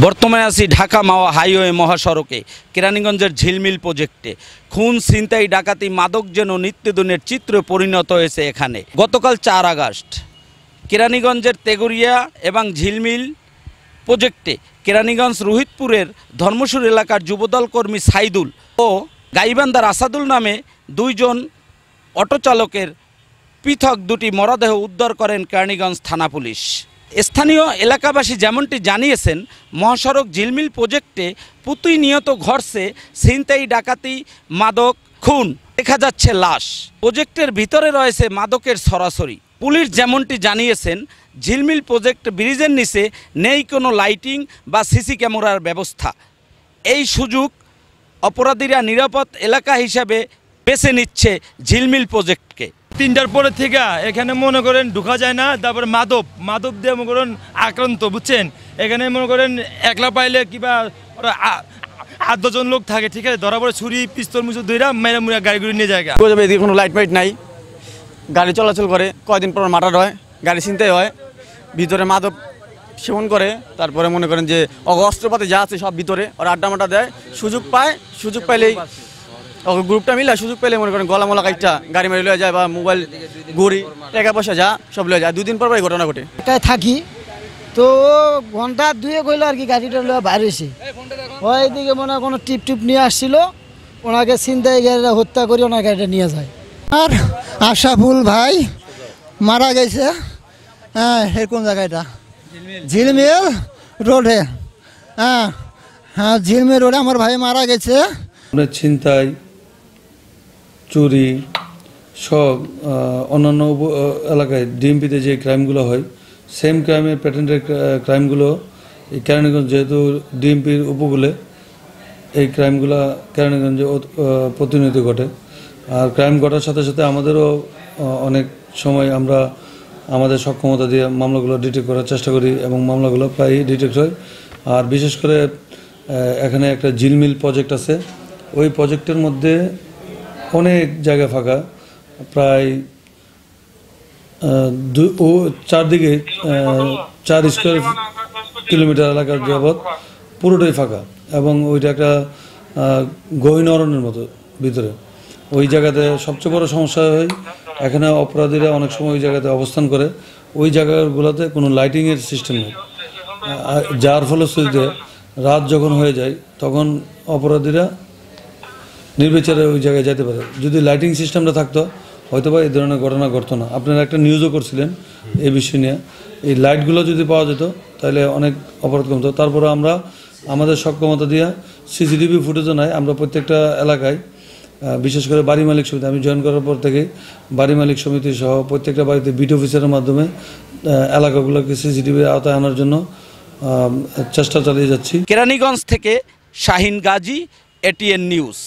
বর্তমানে আছি ঢাকা মাওয়া হাইওয়ে মহাসড়কে কেরানীগঞ্জের ঝিলমিল প্রজেক্টে। খুন, ছিনতাই, ডাকাতি, মাদক যেন নিত্যদিনের চিত্রে পরিণত হয়েছে এখানে। গতকাল 4 আগস্ট কেরানীগঞ্জের তেগুরিয়া এবং ঝিলমিল প্রজেক্টে কেরানীগঞ্জ রোহিতপুরের ধর্মসুর এলাকার যুবদল কর্মী সাইদুল ও গাইবান্ধার আসাদুল নামে 2 জন অটো চালকের পৃথক 2টি মরদেহ উদ্ধার করেন কেরানীগঞ্জ থানা পুলিশ। স্থানীয় এলাকাবাসী যেমনটি জানিয়েছেন, মহাসড়ক ঝিলমিল প্রজেক্টে প্রতিনিয়ত ঘটছে ছিনতাই, ডাকাতি, মাদক, খুন, দেখা যাচ্ছে লাশ। প্রজেক্টের ভিতরে রয়েছে মাদকের ছড়াছড়ি। পুলিশ যেমনটি জানিয়েছেন, ঝিলমিল প্রজেক্ট ব্রিজের নিচে নেই কোনো লাইটিং বা সিসি ক্যামেরার ব্যবস্থা। এই সুযোগ অপরাধীরা নিরাপদ এলাকা হিসাবে বেছে নিচ্ছে ঝিলমিল প্রজেক্টকে। 3টার পরে থেকে এখানে মনে করেন ঢোকা যায় না। তারপরে মাদক দিয়ে মনে করেন আক্রান্ত, বুঝছেন। এখানে মনে করেন একলা পাইলে কিংবা 8-10 জন লোক থাকে, ঠিক আছে, ধরা পড়ে ছুরি পিস্তল মুচু ধইরা মেরা মুরা গাড়ি নিয়ে যায়। এদিকে কোনো লাইট ফাইট নাই, গাড়ি চলাচল করে, কয়দিন পর মার্ডার হয়, গাড়ি ছিনতাই হয়, ভিতরে মাদক সেবন করে, তারপরে মনে করেন যে অস্ত্রপাতি যা আছে সব ভিতরে ওরা আড্ডা মাড্ডা দেয়। সুযোগ পাইলেই গ্রুপটা মিলে সুযোগ পেলে মনে করেন গলা মলা কাইটা গাড়ি মারি লয়ে যায় বা মোবাইল, ঘড়ি, টাকা পয়সা যা সব লয়ে যায়। 2 দিন পর এই ঘটনা ঘটে। থাকি তো ঘন্টা 2 কইলো আর কি, গাড়িটা লয়ে বাইরে হয়েছে। ওইদিকে মনে হয় কোনো টিপ নিয়ে আসছিল, ওনাকে ছিনতাই গাড়িটা হত্যা করে ওনার গাড়িটা নিয়ে যায়। আর আশাফুল ভাই মারা গেছে। হ্যাঁ, কোন জায়গাটা? ঝিলমিল রোডে। হ্যাঁ, ঝিলমিল রোডে আমার ভাই মারা গেছে। ছিনতাই, চুরি সব অন্যান্য এলাকায় ডিএমপিতে যে ক্রাইমগুলো হয়, সেম ক্রাইমের প্যাটার্নের ক্রাইমগুলো এই কেরানীগঞ্জ, যেহেতু ডিএমপির উপকূলে এই ক্রাইমগুলো কেরানীগঞ্জে প্রতিনিয়ত ঘটে। আর ক্রাইম ঘটার সাথে সাথে আমাদেরও অনেক সময় আমরা আমাদের সক্ষমতা দিয়ে মামলাগুলো ডিটেক্ট করার চেষ্টা করি এবং মামলাগুলো প্রায়ই ডিটেক্ট হয়। আর বিশেষ করে এখানে একটা ঝিলমিল প্রজেক্ট আছে, ওই প্রজেক্টের মধ্যে অনেক জায়গা ফাঁকা, প্রায় চারদিকে 4 স্কোয়ার কিলোমিটার এলাকার যাবৎ পুরোটাই ফাঁকা এবং ওইটা একটা গহীন অরণ্যের মতো ভিতরে। ওই জায়গাতে সবচেয়ে বড় সমস্যা হয়, এখানে অপরাধীরা অনেক সময় ওই জায়গাতে অবস্থান করে, ওই জায়গাগুলোতে কোনো লাইটিংয়ের সিস্টেম নেই, যার ফলশ্রুতিতে রাত যখন হয়ে যায় তখন অপরাধীরা নির্বিচারে ওই জায়গায় যেতে পারে। যদি লাইটিং সিস্টেমটা থাকতো হয়তো বা এই ধরনের ঘটনা ঘটতো না। আপনারা একটা নিউজও করছিলেন এই বিষয় নিয়ে। এই লাইটগুলো যদি পাওয়া যেত তাহলে অনেক অপরাধ কমতো। তারপরে আমরা আমাদের সক্ষমতা দিয়ে সিসিটিভি ফুটেজও নাই, আমরা প্রত্যেকটা এলাকায়, বিশেষ করে বাড়ি মালিক সমিতি, আমি জয়েন করার পর থেকে বাড়ি মালিক সমিতি সহ প্রত্যেকটা বাড়িতে বিট অফিসারের মাধ্যমে এলাকাগুলোকে সিসিটিভির আওতায় আনার জন্য চেষ্টা চালিয়ে যাচ্ছি। কেরানীগঞ্জ থেকে শাহিন গাজী, ATN নিউজ।